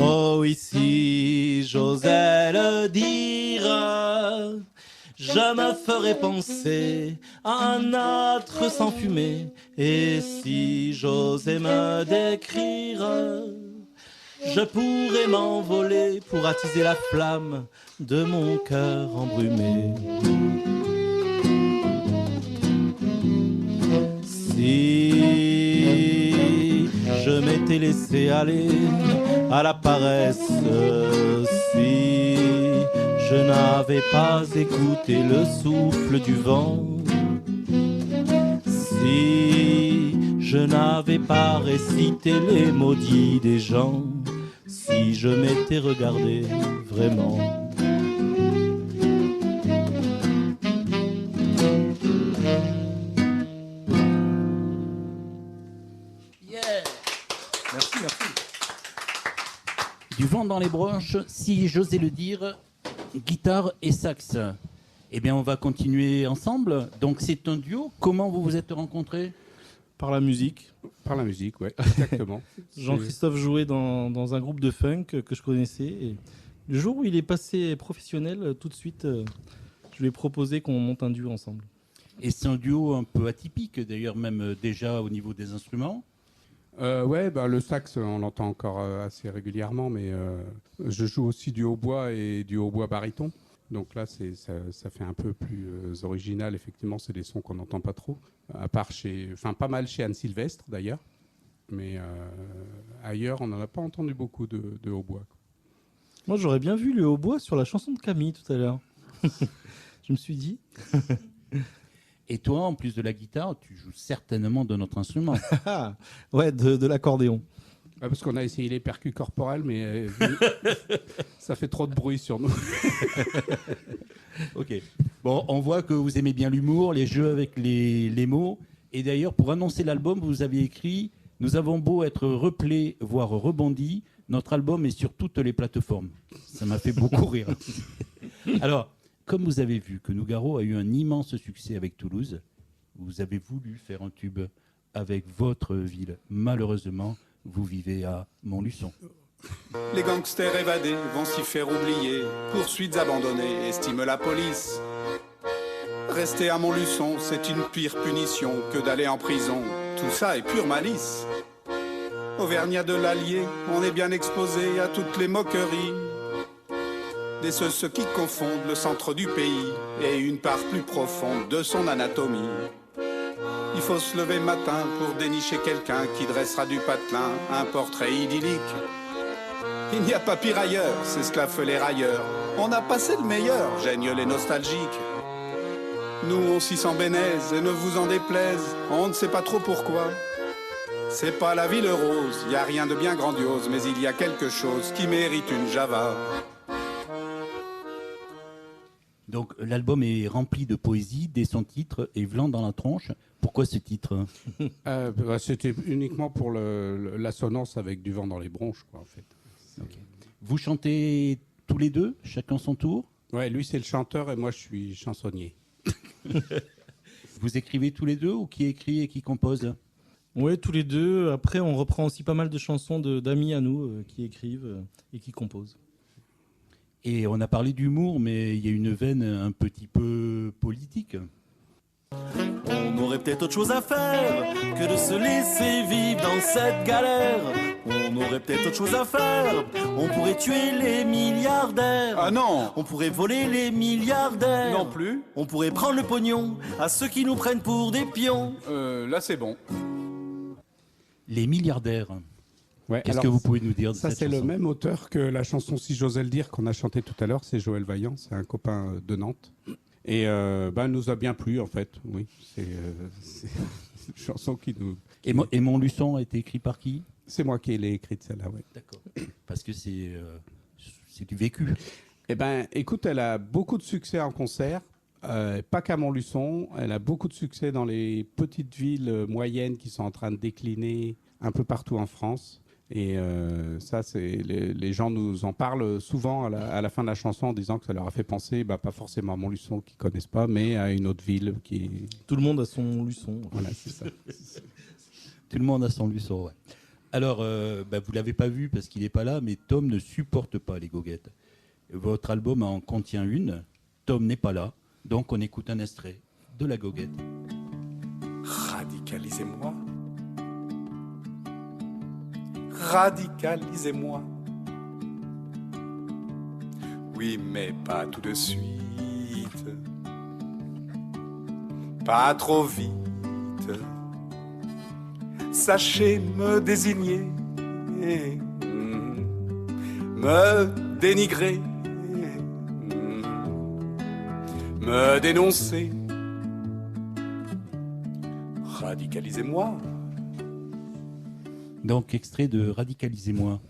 S6: Oh oui, si j'osais le dire, je me ferais penser à un âtre sans fumée. Et si j'osais me décrire, Je pourrais m'envoler pour attiser la flamme de mon cœur embrumé. Si je m'étais laissé aller à la paresse, si je n'avais pas écouté le souffle du vent, si je n'avais pas récité les maudits des gens, si je m'étais regardé vraiment.
S4: Merci, merci. Du vent dans les branches, si j'osais le dire, guitare et sax. Eh bien, on va continuer ensemble. Donc, c'est un duo. Comment vous vous êtes rencontrés ?
S13: Par la musique.
S7: Par la musique, ouais, exactement.
S13: Jean-Christophe jouait dans un groupe de funk que je connaissais. Et le jour où il est passé professionnel, tout de suite, je lui ai proposé qu'on monte un duo ensemble.
S4: Et c'est un duo un peu atypique, d'ailleurs, même déjà au niveau des instruments.
S7: Ouais, le sax, on l'entend encore assez régulièrement, mais je joue aussi du hautbois et du hautbois baryton. Donc là, ça fait un peu plus original. Effectivement, c'est des sons qu'on n'entend pas trop, à part pas mal chez Anne Sylvestre d'ailleurs, mais ailleurs, on n'en a pas entendu beaucoup de hautbois.
S13: Moi, j'aurais bien vu le hautbois sur la chanson de Camille tout à l'heure. Je me suis dit.
S4: Et toi, en plus de la guitare, tu joues certainement de notre instrument.
S13: Ouais, de l'accordéon.
S7: Parce qu'on a essayé les percus corporels, mais ça fait trop de bruit sur nous.
S4: Ok. Bon, on voit que vous aimez bien l'humour, les jeux avec les mots. Et d'ailleurs, pour annoncer l'album, vous avez écrit « Nous avons beau être replay, voire rebondi, notre album est sur toutes les plateformes. » Ça m'a fait beaucoup rire. Alors, comme vous avez vu que Nougaro a eu un immense succès avec Toulouse, vous avez voulu faire un tube avec votre ville. Malheureusement, vous vivez à Montluçon.
S14: Les gangsters évadés vont s'y faire oublier. Poursuites abandonnées, estime la police. Rester à Montluçon, c'est une pire punition que d'aller en prison. Tout ça est pure malice. Auvergnat de l'Allier, on est bien exposé à toutes les moqueries. Des ceux qui confondent le centre du pays et une part plus profonde de son anatomie. Il faut se lever matin pour dénicher quelqu'un qui dressera du patelin un portrait idyllique. Il n'y a pas pire ailleurs, s'esclaffent les railleurs. On a passé le meilleur, gênent les nostalgiques. Nous on s'y sent bénaise et ne vous en déplaise, on ne sait pas trop pourquoi. C'est pas la ville rose, y a rien de bien grandiose, mais il y a quelque chose qui mérite une Java.
S4: Donc l'album est rempli de poésie dès son titre et Vlan dans la tronche. Pourquoi ce titre ?
S7: C'était uniquement pour l'assonance avec du vent dans les bronches, quoi, en fait.
S4: Okay. Vous chantez tous les deux, chacun son tour ?
S7: Ouais, lui c'est le chanteur et moi je suis chansonnier.
S4: Vous écrivez tous les deux ou qui écrit et qui compose ?
S13: Oui, tous les deux. Après, on reprend aussi pas mal de chansons d'amis à nous qui écrivent et qui composent.
S4: Et on a parlé d'humour, mais il y a une veine un petit peu politique.
S6: On aurait peut-être autre chose à faire que de se laisser vivre dans cette galère. On aurait peut-être autre chose à faire. On pourrait tuer les milliardaires.
S14: Ah non!
S6: On pourrait voler les milliardaires.
S14: Non plus.
S6: On pourrait prendre le pognon à ceux qui nous prennent pour des pions.
S14: Là c'est bon.
S4: Les milliardaires.
S7: Ouais,
S4: Qu'est-ce que vous pouvez nous dire de
S7: ça,
S4: cette
S7: c'est
S4: chanson ?
S7: le même auteur que la chanson Si j'osais le dire qu'on a chanté tout à l'heure, c'est Joël Vaillant, c'est un copain de Nantes. Et nous a bien plu en fait, oui. C'est une chanson qui nous...
S4: Et Montluçon a été écrit par qui ?
S7: C'est moi qui l'ai écrite celle-là, oui.
S4: D'accord. Parce que c'est du vécu.
S7: Eh ben, écoute, elle a beaucoup de succès en concert, pas qu'à Montluçon. Elle a beaucoup de succès dans les petites villes moyennes qui sont en train de décliner un peu partout en France. Et ça, les gens nous en parlent souvent à la fin de la chanson en disant que ça leur a fait penser, pas forcément à Montluçon qu'ils ne connaissent pas, mais à une autre ville qui...
S13: Tout le monde a son Luçon.
S7: Voilà, c'est ça.
S4: Tout le monde a son Luçon, ouais. Alors, vous ne l'avez pas vu parce qu'il n'est pas là, mais Tom ne supporte pas les goguettes. Votre album en contient une. Tom n'est pas là, donc on écoute un extrait de la goguette.
S14: Radicalisez-moi. Radicalisez-moi. Oui, mais pas tout de suite. Pas trop vite. Sachez me désigner, me dénigrer, me dénoncer. Radicalisez-moi.
S4: Donc, extrait de Radicalisez-moi.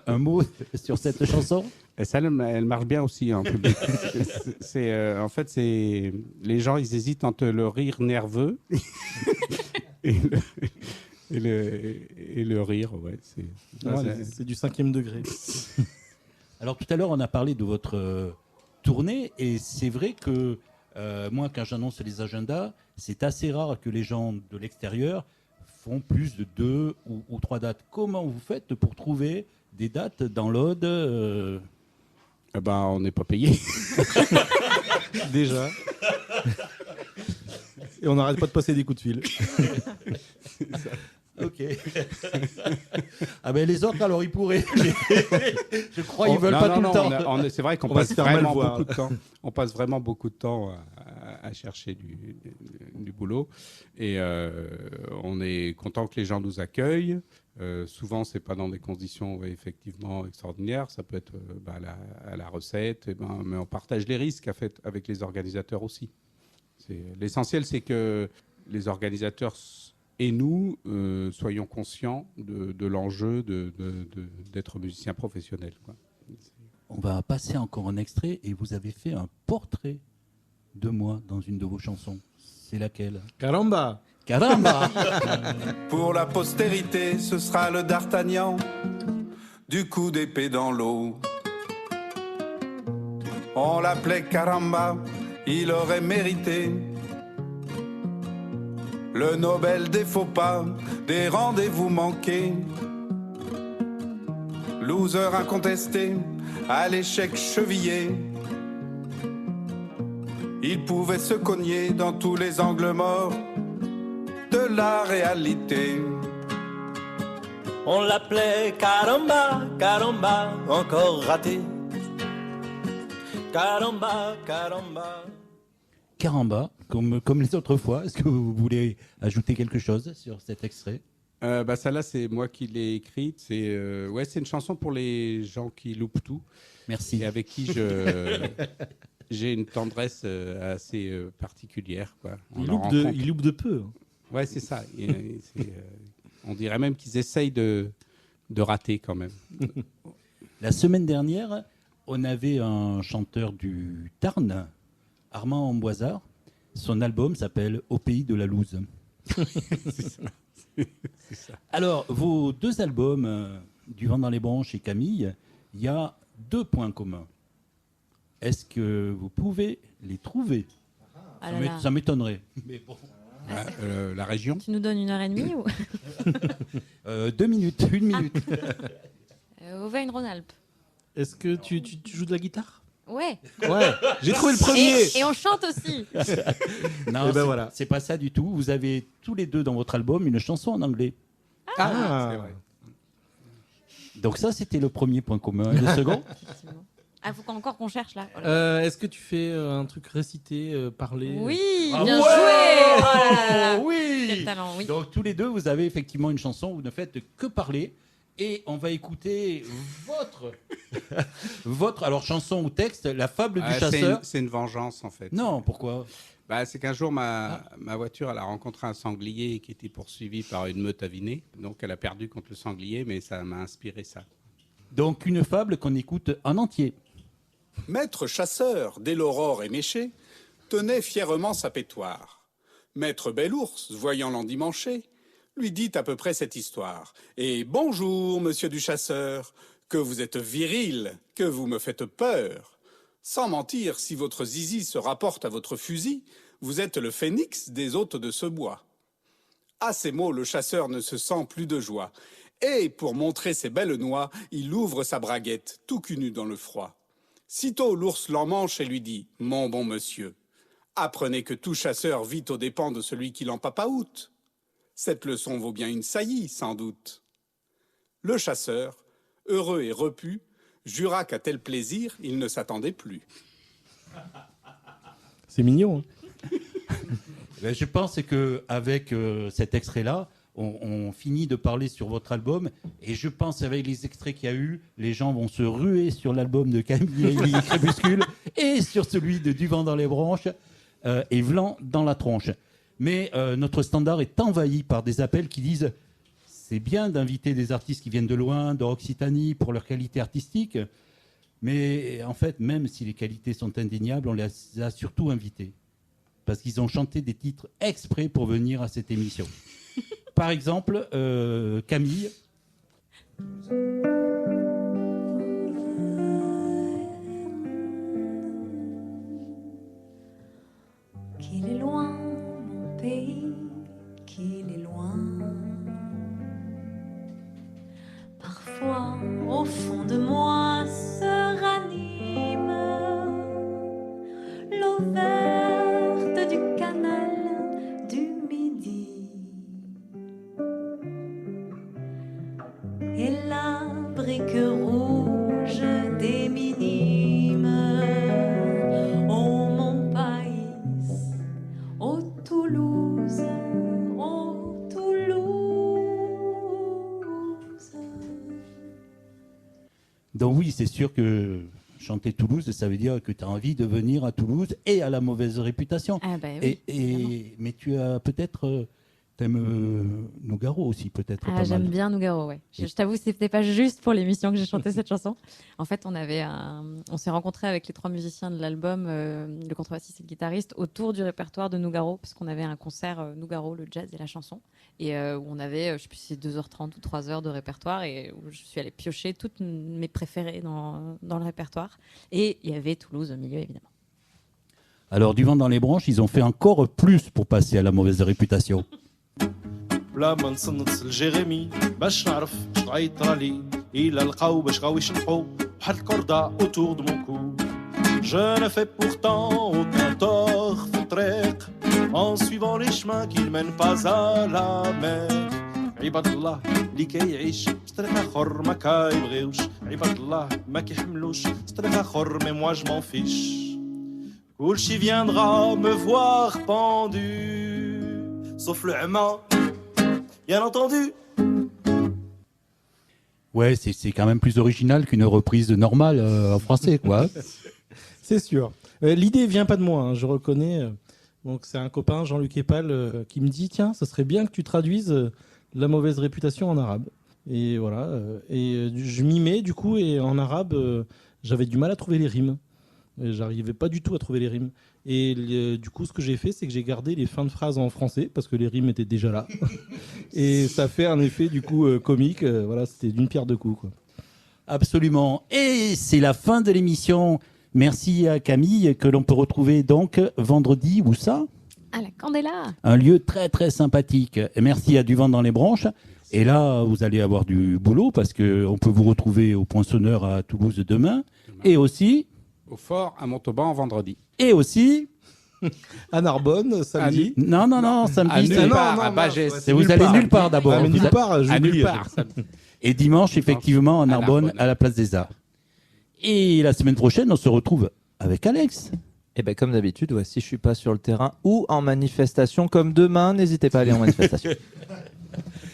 S4: Un mot sur cette chanson?
S7: Et ça, elle marche bien aussi en public. En fait, les gens, ils hésitent entre le rire nerveux et le rire. Ouais,
S13: c'est du 5e degré.
S4: Alors, tout à l'heure, on a parlé de votre tournée, et c'est vrai que moi, quand j'annonce les agendas, c'est assez rare que les gens de l'extérieur font plus de 2 ou 3 dates. Comment vous faites pour trouver des dates dans l'Aude?
S7: On n'est pas payé.
S13: Déjà. Et on n'arrête pas de passer des coups de fil.
S4: Ok. Ah ben les autres, alors ils pourraient. Je crois qu'ils veulent pas tout le temps.
S7: C'est vrai qu'on
S13: On va
S7: passe
S13: se faire mal
S7: vraiment
S13: voir.
S7: beaucoup de temps. On passe vraiment beaucoup de temps à chercher du boulot. Et on est content que les gens nous accueillent. Souvent, c'est pas dans des conditions effectivement extraordinaires. Ça peut être à la recette, mais on partage les risques avec les organisateurs aussi. L'essentiel, c'est que les organisateurs et nous soyons conscients de l'enjeu d'être musicien professionnel, quoi.
S4: On va passer encore un extrait, et vous avez fait un portrait de moi dans une de vos chansons. C'est laquelle?
S13: Caramba!
S4: Caramba!
S14: Pour la postérité, ce sera le D'Artagnan du coup d'épée dans l'eau. On l'appelait Caramba, il aurait mérité le Nobel des faux pas, des rendez-vous manqués. Loser incontesté, à l'échec chevillé. Il pouvait se cogner dans tous les angles morts de la réalité.
S6: On l'appelait Caramba, Caramba, encore raté. Caramba, Caramba.
S4: Caramba, comme les autres fois. Est-ce que vous voulez ajouter quelque chose sur cet extrait?
S7: Celle-là, c'est moi qui l'ai écrite. C'est une chanson pour les gens qui loupent tout.
S4: Merci.
S7: Et avec qui j'ai une tendresse assez particulière, quoi.
S13: Ils loupent de peu.
S7: Ouais, c'est ça. On dirait même qu'ils essayent de rater quand même.
S4: La semaine dernière, on avait un chanteur du Tarn, Armand Amboisard. Son album s'appelle Au pays de la loose.
S7: C'est ça.
S4: Alors, vos 2 albums, Du vent dans les branches et Camille, il y a 2 points communs. Est-ce que vous pouvez les trouver?
S1: Ah là là.
S4: Ça m'étonnerait. Mais bon.
S7: La région?
S1: Tu nous donnes 1h30 ou
S4: 2 minutes, 1 minute.
S1: Auvergne-Rhône-Alpes.
S13: Est-ce que tu joues de la guitare?
S1: Ouais.
S13: Ouais, j'ai trouvé le premier.
S1: Et on chante aussi.
S4: Non,
S13: voilà.
S4: C'est pas ça du tout. Vous avez tous les 2 dans votre album une chanson en anglais.
S7: Ah, c'est vrai.
S4: Donc ça, c'était le premier point commun. Et le second?
S1: Ah, faut encore qu'on cherche là.
S13: Est-ce que tu fais un truc récité, parler?
S1: Oui,
S4: Ah
S1: bien
S4: ouais.
S1: joué. Oh là là là là.
S4: Oui.
S1: Quel talent, oui.
S4: Donc tous les 2, vous avez effectivement une chanson où vous ne faites que parler. Et on va écouter votre alors chanson ou texte, La fable du chasseur.
S7: C'est une vengeance, en fait.
S4: Non, pourquoi?
S7: C'est qu'un jour, ma voiture, elle a rencontré un sanglier qui était poursuivi par une meute avinée. Donc, elle a perdu contre le sanglier, mais ça m'a inspiré ça.
S4: Donc, une fable qu'on écoute en entier.
S14: Maître chasseur, dès l'aurore éméché, tenait fièrement sa pétoire. Maître bel ours, voyant l'endimanché, lui dit à peu près cette histoire. Et bonjour, monsieur du chasseur, que vous êtes viril, que vous me faites peur. Sans mentir, si votre zizi se rapporte à votre fusil, vous êtes le phénix des hôtes de ce bois. À ces mots, le chasseur ne se sent plus de joie. Et, pour montrer ses belles noix, il ouvre sa braguette, tout cul nu dans le froid. Sitôt, l'ours l'emmanche et lui dit « Mon bon monsieur, apprenez que tout chasseur vit aux dépens de celui qui l'empapaoute. Cette leçon vaut bien une saillie, sans doute. » Le chasseur, heureux et repu, jura qu'à tel plaisir, il ne s'attendait plus.
S13: C'est mignon.
S4: Ben, je pense qu'avec cet extrait-là, on finit de parler sur votre album. Et je pense avec les extraits qu'il y a eu, les gens vont se ruer sur l'album de Camille Crépuscule et sur celui de Du vent dans les branches et Vlan dans la tronche. Mais notre standard est envahi par des appels qui disent « C'est bien d'inviter des artistes qui viennent de loin, d'Occitanie, pour leur qualité artistique. Mais en fait, même si les qualités sont indéniables, on les a surtout invités. Parce qu'ils ont chanté des titres exprès pour venir à cette émission. » Par exemple, Camille.
S10: Qu'il est loin, mon pays, qu'il est loin. Parfois, au fond de moi se ranime l'eau verte du canal du Midi et la brique rouge des minimes. Oh mon pays, oh Toulouse, oh Toulouse.
S4: Donc oui, c'est sûr que chanter Toulouse, ça veut dire que tu as envie de venir à Toulouse et à la mauvaise réputation.
S1: Ah bah oui,
S4: mais tu as peut-être... T'aimes Nougaro aussi, peut-être.
S1: Ah, j'aime bien Nougaro, ouais. Je t'avoue, c'était pas juste pour l'émission que j'ai chanté cette chanson. En fait, on s'est rencontrés avec les 3 musiciens de l'album, le contrebassiste et le guitariste, autour du répertoire de Nougaro, parce qu'on avait un concert Nougaro, le jazz et la chanson, et où on avait, je sais plus si c'est 2h30 ou 3h de répertoire, et où je suis allée piocher toutes mes préférées dans le répertoire. Et il y avait Toulouse au milieu, évidemment.
S4: Alors, Du vent dans les branches, ils ont fait encore plus pour passer à la mauvaise réputation.
S6: بلا ما نصنت لجيريمي باش نعرف شغيطرالي إلا لقاو باش غاو يشنقو بحال الكردة autour de mon cou. Je ne fais pourtant aucun tort في الطريق en suivant les chemins qui ne mènent pas à la mer. عباد الله اللي كيعيش في طريق آخر ما كيبغيوش عباد الله ما كيحملوش في طريق آخر mais moi je m'en fiche. كلشي viendra me voir pendu sauf le Hama, bien entendu.
S4: Ouais, c'est quand même plus original qu'une reprise normale en français, quoi.
S13: C'est sûr. L'idée vient pas de moi, hein, je reconnais. Donc c'est un copain, Jean-Luc Epal, qui me dit tiens, ça serait bien que tu traduises la mauvaise réputation en arabe. Et voilà. Et je m'y mets du coup, et en arabe, j'avais du mal à trouver les rimes. J'arrivais pas du tout à trouver les rimes. Et du coup, ce que j'ai fait, c'est que j'ai gardé les fins de phrases en français parce que les rimes étaient déjà là. Et ça fait un effet du coup comique. Voilà, c'était d'une pierre deux coups, quoi.
S4: Absolument. Et c'est la fin de l'émission. Merci à Camille, que l'on peut retrouver donc vendredi, où ça ?
S1: À la Candela.
S4: Un lieu très très sympathique. Et merci à Du vent dans les branches. Et là, vous allez avoir du boulot parce qu'on peut vous retrouver au Poinçonneur à Toulouse demain. Et aussi...
S7: Au Fort à Montauban vendredi.
S4: Et aussi...
S13: à Narbonne, samedi.
S4: Non, samedi.
S7: À nulle part, à Bagès.
S4: Vous allez nulle part d'abord.
S13: Ah, mais nulle part,
S7: à
S13: j'oublie.
S7: nulle part.
S4: Et dimanche, effectivement, à Narbonne, à la Place des Arts. Et la semaine prochaine, on se retrouve avec Alex.
S5: Et bien, comme d'habitude, si je suis pas sur le terrain ou en manifestation, comme demain, n'hésitez pas à aller en manifestation.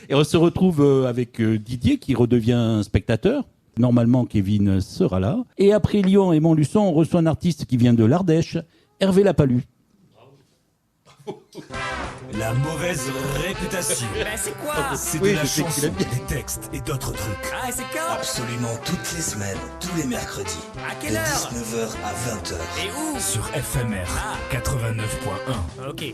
S4: Et on se retrouve avec Didier, qui redevient spectateur. Normalement, Kevin sera là. Et après Lyon et Montluçon, on reçoit un artiste qui vient de l'Ardèche, Hervé Lapalu.
S2: La mauvaise réputation.
S3: Ben c'est quoi?
S2: C'est de la chanson, des textes et d'autres trucs.
S3: Ah, c'est quand? Absolument toutes les semaines, tous les mercredis.
S2: À quelle
S3: de
S2: heure?
S3: 19h à 20h.
S2: Et où? Sur FMR 89.1.
S3: Ok.